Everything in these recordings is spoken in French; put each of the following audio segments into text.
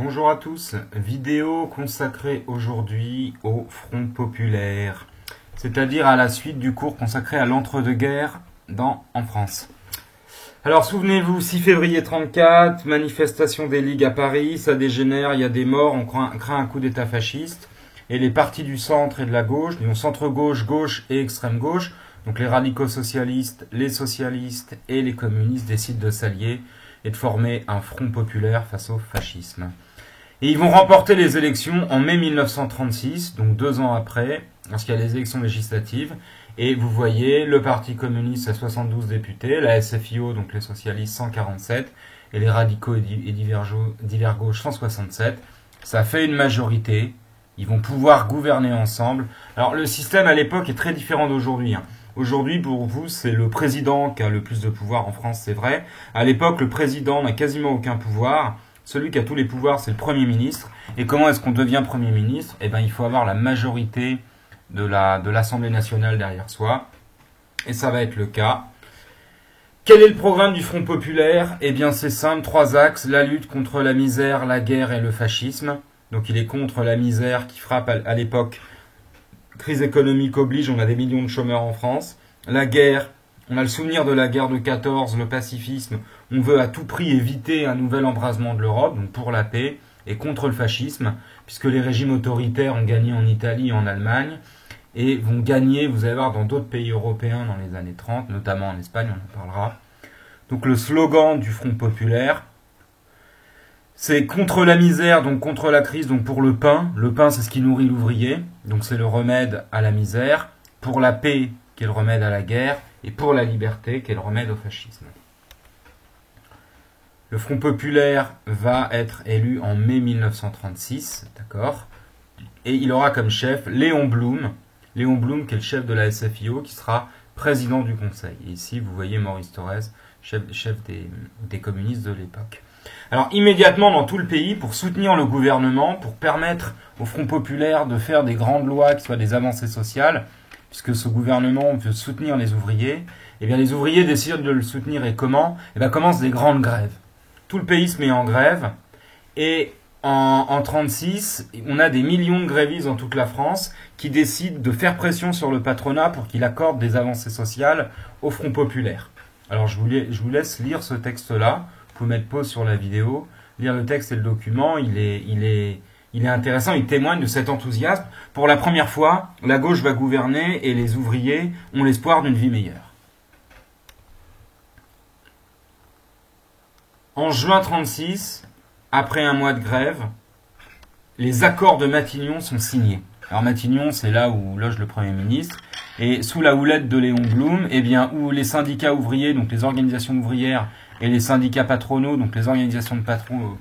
Bonjour à tous, vidéo consacrée aujourd'hui au Front populaire, c'est-à-dire à la suite du cours consacré à l'entre-deux-guerres en France. Alors souvenez-vous, 6 février 34, manifestation des ligues à Paris, ça dégénère, il y a des morts, on craint un coup d'état fasciste, et les partis du centre et de la gauche, disons centre-gauche, gauche et extrême-gauche, donc les radicaux socialistes, les socialistes et les communistes décident de s'allier et de former un front populaire face au fascisme. Et ils vont remporter les élections en mai 1936, donc 2 ans après, lorsqu'il y a les élections législatives. Et vous voyez, le Parti communiste a 72 députés, la SFIO, donc les socialistes, 147, et les radicaux et divers gauche, 167. Ça fait une majorité. Ils vont pouvoir gouverner ensemble. Alors le système à l'époque est très différent d'aujourd'hui. Aujourd'hui, pour vous, c'est le président qui a le plus de pouvoir en France, c'est vrai. À l'époque, le président n'a quasiment aucun pouvoir. Celui qui a tous les pouvoirs, c'est le Premier ministre. Et comment est-ce qu'on devient Premier ministre ? Eh bien, il faut avoir la majorité de l'Assemblée nationale derrière soi. Et ça va être le cas. Quel est le programme du Front populaire ? Eh bien, c'est simple, 3 axes. La lutte contre la misère, la guerre et le fascisme. Donc, il est contre la misère qui frappe à l'époque. Crise économique oblige, on a des millions de chômeurs en France. La guerre, on a le souvenir de la guerre de 14, le pacifisme. On veut à tout prix éviter un nouvel embrasement de l'Europe, donc pour la paix et contre le fascisme, puisque les régimes autoritaires ont gagné en Italie et en Allemagne, et vont gagner, vous allez voir, dans d'autres pays européens dans les années 30, notamment en Espagne, on en parlera. Donc le slogan du Front populaire, c'est contre la misère, donc contre la crise, donc pour le pain. Le pain, c'est ce qui nourrit l'ouvrier, donc c'est le remède à la misère. Pour la paix, qui est le remède à la guerre, et pour la liberté, qui est le remède au fascisme. Le Front populaire va être élu en mai 1936, d'accord ? Et il aura comme chef Léon Blum, qui est le chef de la SFIO, qui sera président du Conseil. Et ici, vous voyez Maurice Thorez, chef des communistes de l'époque. Alors immédiatement dans tout le pays, pour soutenir le gouvernement, pour permettre au Front populaire de faire des grandes lois qui soient des avancées sociales, puisque ce gouvernement veut soutenir les ouvriers, eh bien les ouvriers décident de le soutenir et comment ? Eh bien commencent des grandes grèves. Tout le pays se met en grève et en 1936, on a des millions de grévistes dans toute la France qui décident de faire pression sur le patronat pour qu'il accorde des avancées sociales au Front populaire. Alors je vous laisse lire ce texte-là. Vous pouvez mettre pause sur la vidéo, lire le texte et le document. Il est intéressant, il témoigne de cet enthousiasme. Pour la première fois, la gauche va gouverner et les ouvriers ont l'espoir d'une vie meilleure. En juin 1936, après un mois de grève, les accords de Matignon sont signés. Alors Matignon, c'est là où loge le Premier ministre. Et sous la houlette de Léon Blum, eh bien, où les syndicats ouvriers, donc les organisations ouvrières, et les syndicats patronaux, donc les organisations de patrons,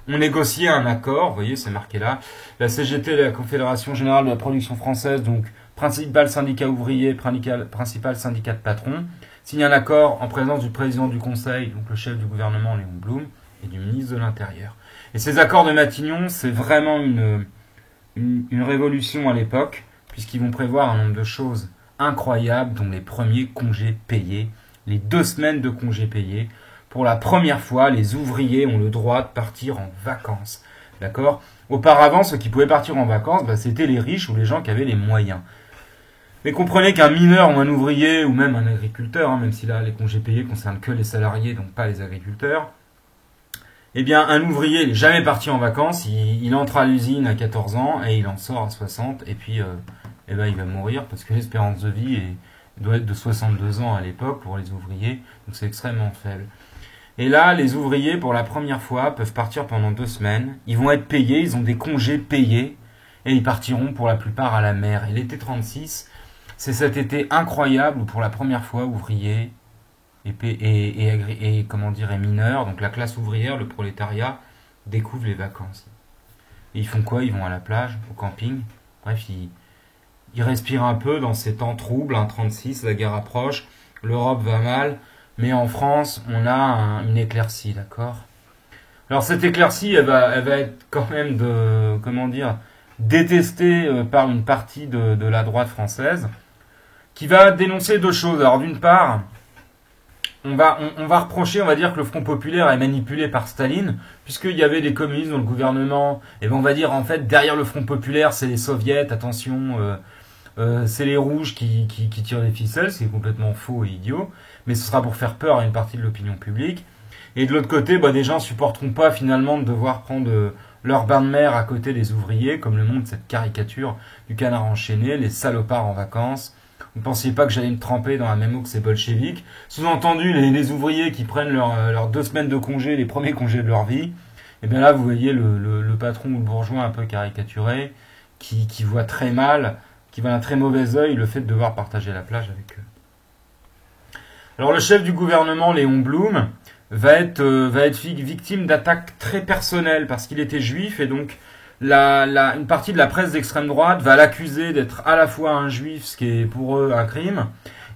ont négocié un accord. Vous voyez, c'est marqué là. La CGT, la Confédération Générale de la Production Française, donc principal syndicat ouvrier, principal syndicat de patrons, signe un accord en présence du président du Conseil, donc le chef du gouvernement Léon Blum, et du ministre de l'Intérieur. Et ces accords de Matignon, c'est vraiment une révolution à l'époque, puisqu'ils vont prévoir un nombre de choses incroyables, dont les premiers congés payés, les 2 semaines de congés payés. Pour la première fois, les ouvriers ont le droit de partir en vacances. D'accord ? Auparavant, ceux qui pouvaient partir en vacances, c'était les riches ou les gens qui avaient les moyens. Mais comprenez qu'un mineur ou un ouvrier ou même un agriculteur, même si là les congés payés concernent que les salariés, donc pas les agriculteurs, eh bien un ouvrier n'est jamais parti en vacances, il entre à l'usine à 14 ans et il en sort à 60 et puis il va mourir parce que l'espérance de vie doit être de 62 ans à l'époque pour les ouvriers, donc c'est extrêmement faible. Et là, les ouvriers, pour la première fois, peuvent partir pendant 2 semaines. Ils vont être payés, ils ont des congés payés, et ils partiront pour la plupart à la mer. Et l'été 36, c'est cet été incroyable où pour la première fois, ouvriers et mineurs, donc la classe ouvrière, le prolétariat, découvrent les vacances. Et ils font quoi ? Ils vont à la plage, au camping. Bref, ils respirent un peu dans ces temps troubles. 36, la guerre approche, l'Europe va mal. Mais en France, on a une éclaircie, d'accord ? Alors cette éclaircie, elle va être quand même détestée par une partie de la droite française, qui va dénoncer 2 choses. Alors d'une part, on va reprocher, on va dire que le Front populaire est manipulé par Staline, puisqu'il y avait des communistes dans le gouvernement. Et ben on va dire en fait derrière le Front populaire, c'est les soviets. Attention, c'est les rouges qui tirent les ficelles, c'est complètement faux et idiot. Mais ce sera pour faire peur à une partie de l'opinion publique. Et de l'autre côté, des gens supporteront pas finalement de devoir prendre leur bain de mer à côté des ouvriers, comme le montre cette caricature du canard enchaîné, les salopards en vacances. Vous ne pensiez pas que j'allais me tremper dans la même eau que ces bolcheviks. Sous-entendu, les ouvriers qui prennent leurs 2 semaines de congé, les premiers congés de leur vie. Et bien là, vous voyez le patron ou le bourgeois un peu caricaturé, qui voit très mal, qui voit d'un très mauvais œil le fait de devoir partager la plage avec eux. Alors le chef du gouvernement, Léon Blum, va être victime d'attaques très personnelles parce qu'il était juif et donc une partie de la presse d'extrême droite va l'accuser d'être à la fois un juif, ce qui est pour eux un crime,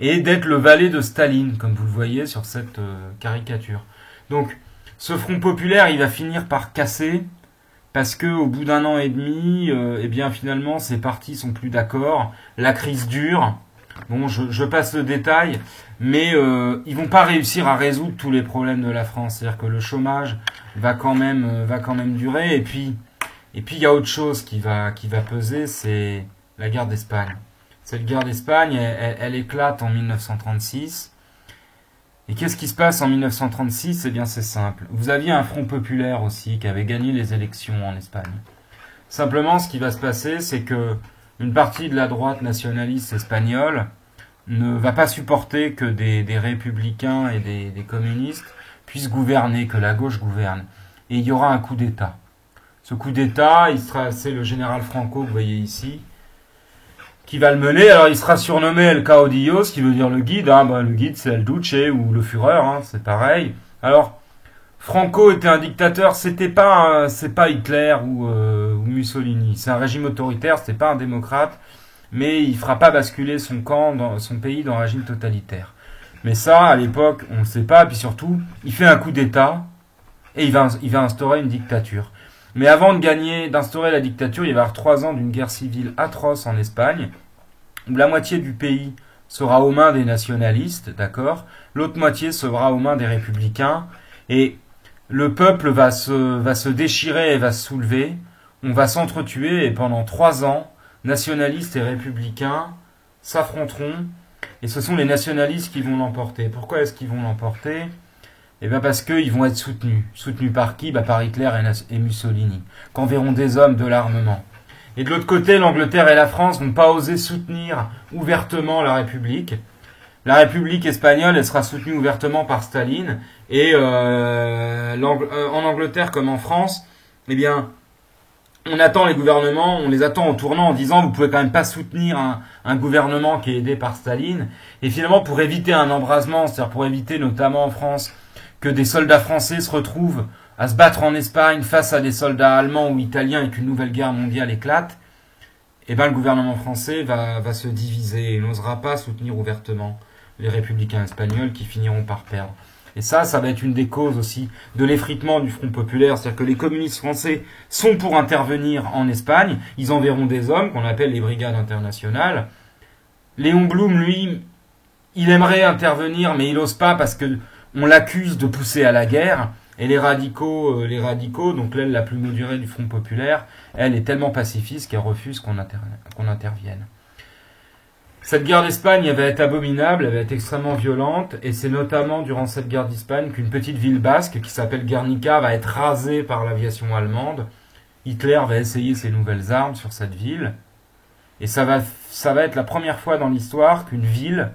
et d'être le valet de Staline, comme vous le voyez sur cette caricature. Donc, ce Front populaire, il va finir par casser, parce que au bout d'1 an et demi, eh bien finalement, ces partis sont plus d'accord, la crise dure. Bon, je passe le détail, mais ils vont pas réussir à résoudre tous les problèmes de la France. C'est-à-dire que le chômage va quand même durer, et puis il y a autre chose qui va peser, c'est la guerre d'Espagne. Cette guerre d'Espagne, elle éclate en 1936. Et qu'est-ce qui se passe en 1936? Eh bien, c'est simple. Vous aviez un Front populaire aussi qui avait gagné les élections en Espagne. Simplement, ce qui va se passer, c'est que une partie de la droite nationaliste espagnole ne va pas supporter que des républicains et des communistes puissent gouverner, que la gauche gouverne. Et il y aura un coup d'État. Ce coup d'État, c'est le général Franco, que vous voyez ici, qui va le mener. Alors, il sera surnommé El Caudillo, ce qui veut dire le guide. Le guide, c'est El Duce ou le Führer, c'est pareil. Alors, Franco était un dictateur, c'est pas Hitler ou Mussolini. C'est un régime autoritaire, c'est pas un démocrate, mais il fera pas basculer son pays dans un régime totalitaire. Mais ça, à l'époque, on ne sait pas. Puis surtout, il fait un coup d'État et il va instaurer une dictature. Mais avant d'instaurer la dictature, il va y avoir 3 ans d'une guerre civile atroce en Espagne, où la moitié du pays sera aux mains des nationalistes, d'accord? L'autre moitié sera aux mains des républicains, et le peuple va se déchirer et va se soulever. On va s'entretuer, et pendant 3 ans, nationalistes et républicains s'affronteront, et ce sont les nationalistes qui vont l'emporter. Pourquoi est-ce qu'ils vont l'emporter? Eh bien parce qu'ils vont être soutenus. Soutenus par qui? Par Hitler et Mussolini, qu'enverront des hommes de l'armement. Et de l'autre côté, l'Angleterre et la France vont pas oser soutenir ouvertement la République. La République espagnole, elle sera soutenue ouvertement par Staline. Et en Angleterre comme en France, eh bien, on attend les gouvernements, on les attend au tournant en disant vous pouvez quand même pas soutenir un gouvernement qui est aidé par Staline. Et finalement, pour éviter un embrasement, c'est-à-dire pour éviter notamment en France que des soldats français se retrouvent à se battre en Espagne face à des soldats allemands ou italiens et qu'une nouvelle guerre mondiale éclate, eh ben le gouvernement français va se diviser et n'osera pas soutenir ouvertement les républicains espagnols qui finiront par perdre. Et ça va être une des causes aussi de l'effritement du Front populaire, c'est-à-dire que les communistes français sont pour intervenir en Espagne, ils enverront des hommes qu'on appelle les brigades internationales. Léon Blum, lui, il aimerait intervenir, mais il n'ose pas parce que on l'accuse de pousser à la guerre, et les radicaux, donc l'aile la plus modérée du Front populaire, elle est tellement pacifiste qu'elle refuse qu'on intervienne. Cette guerre d'Espagne, elle va être abominable, elle va être extrêmement violente, et c'est notamment durant cette guerre d'Espagne qu'une petite ville basque qui s'appelle Guernica va être rasée par l'aviation allemande. Hitler va essayer ses nouvelles armes sur cette ville, et ça va être la première fois dans l'histoire qu'une ville,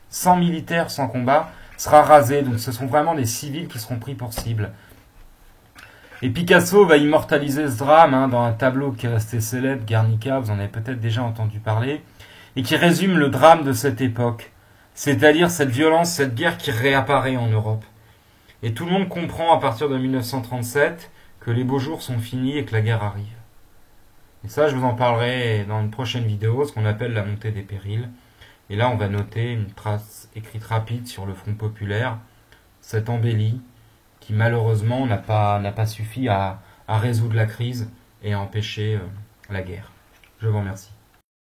sans militaires, sans combat, sera rasée. Donc ce sont vraiment des civils qui seront pris pour cible. Et Picasso va immortaliser ce drame dans un tableau qui est resté célèbre, Guernica, vous en avez peut-être déjà entendu parler, et qui résume le drame de cette époque, c'est-à-dire cette violence, cette guerre qui réapparaît en Europe. Et tout le monde comprend à partir de 1937 que les beaux jours sont finis et que la guerre arrive. Et ça, je vous en parlerai dans une prochaine vidéo, ce qu'on appelle la montée des périls. Et là, on va noter une trace écrite rapide sur le Front populaire, cette embellie qui malheureusement n'a pas suffi à résoudre la crise et à empêcher la guerre. Je vous remercie.